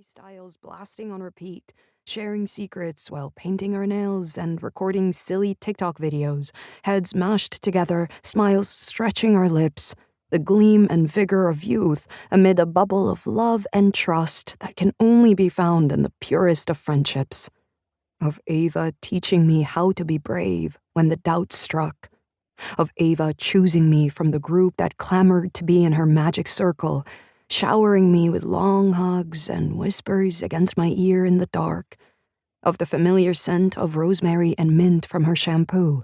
styles blasting on repeat, sharing secrets while painting our nails and recording silly TikTok videos, heads mashed together, smiles stretching our lips, the gleam and vigor of youth amid a bubble of love and trust that can only be found in the purest of friendships. Of Ava teaching me how to be brave when the doubt struck. Of Ava choosing me from the group that clamored to be in her magic circle, showering me with long hugs and whispers against my ear in the dark. Of the familiar scent of rosemary and mint from her shampoo.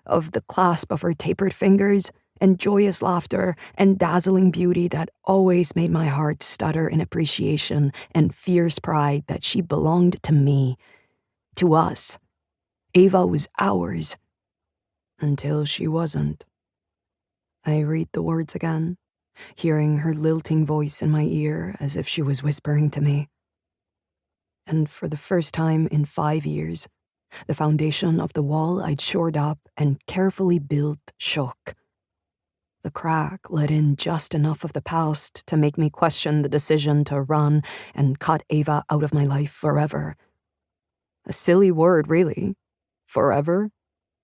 Of the clasp of her tapered fingers and joyous laughter and dazzling beauty that always made my heart stutter in appreciation and fierce pride that she belonged to me. To us. Ava was ours. Until she wasn't. I read the words again, hearing her lilting voice in my ear as if she was whispering to me. And for the first time in 5 years, the foundation of the wall I'd shored up and carefully built shook. The crack let in just enough of the past to make me question the decision to run and cut Ava out of my life forever. A silly word, really. Forever?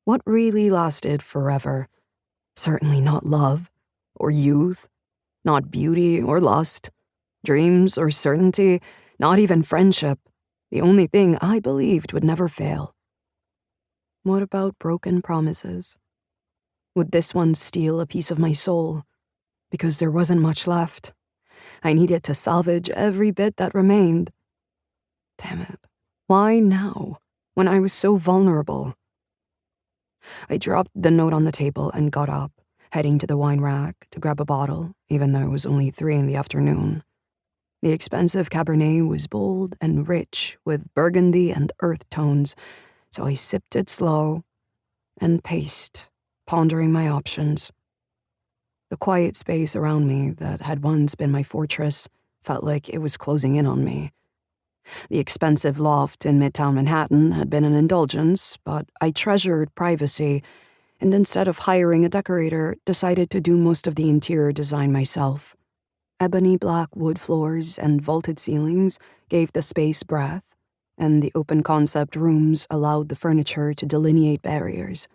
What really lasted forever? Certainly not love, or youth, not beauty or lust, dreams or certainty, not even friendship, the only thing I believed would never fail. What about broken promises? Would this one steal a piece of my soul? Because there wasn't much left. I needed to salvage every bit that remained. Damn it. Why now, when I was so vulnerable? I dropped the note on the table and got up, heading to the wine rack to grab a bottle, even though it was only 3 in the afternoon. The expensive Cabernet was bold and rich with burgundy and earth tones, so I sipped it slow and paced, pondering my options. The quiet space around me that had once been my fortress felt like it was closing in on me. The expensive loft in Midtown Manhattan had been an indulgence, but I treasured privacy, and instead of hiring a decorator, decided to do most of the interior design myself. Ebony black wood floors and vaulted ceilings gave the space breadth, and the open concept rooms allowed the furniture to delineate barriers.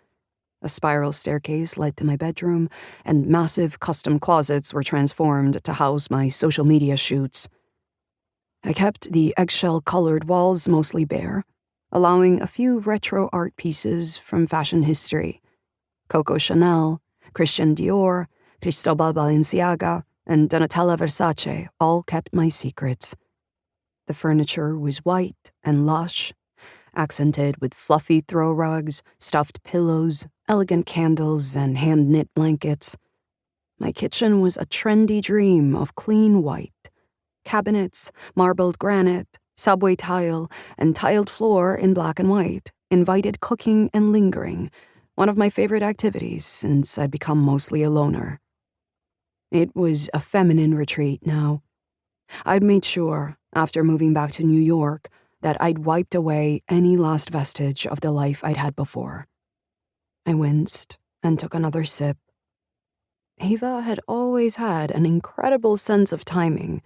A spiral staircase led to my bedroom, and massive custom closets were transformed to house my social media shoots. I kept the eggshell-colored walls mostly bare, allowing a few retro art pieces from fashion history. Coco Chanel, Christian Dior, Cristobal Balenciaga, and Donatella Versace all kept my secrets. The furniture was white and lush, accented with fluffy throw rugs, stuffed pillows, elegant candles, and hand-knit blankets. My kitchen was a trendy dream of clean white. Cabinets, marbled granite, subway tile, and tiled floor in black and white invited cooking and lingering, one of my favorite activities since I'd become mostly a loner. It was a feminine retreat now. I'd made sure, after moving back to New York, that I'd wiped away any last vestige of the life I'd had before. I winced and took another sip. Ava had always had an incredible sense of timing,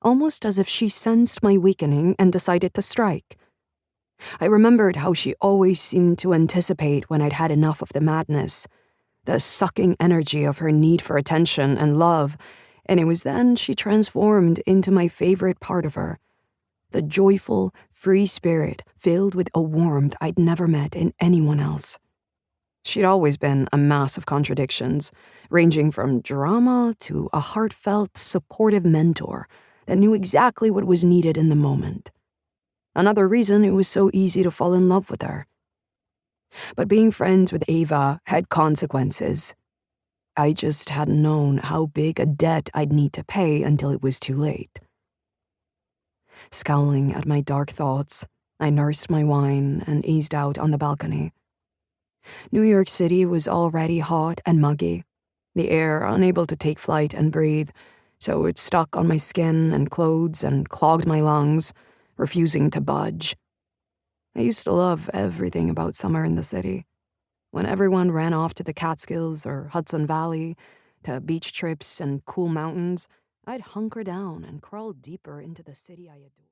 almost as if she sensed my weakening and decided to strike. I remembered how she always seemed to anticipate when I'd had enough of the madness, the sucking energy of her need for attention and love, and it was then she transformed into my favorite part of her, the joyful, free spirit filled with a warmth I'd never met in anyone else. She'd always been a mass of contradictions, ranging from drama to a heartfelt, supportive mentor that knew exactly what was needed in the moment. Another reason it was so easy to fall in love with her. But being friends with Ava had consequences. I just hadn't known how big a debt I'd need to pay until it was too late. Scowling at my dark thoughts, I nursed my wine and eased out on the balcony. New York City was already hot and muggy, the air unable to take flight and breathe, so it stuck on my skin and clothes and clogged my lungs, refusing to budge. I used to love everything about summer in the city. When everyone ran off to the Catskills or Hudson Valley, to beach trips and cool mountains, I'd hunker down and crawl deeper into the city I adored.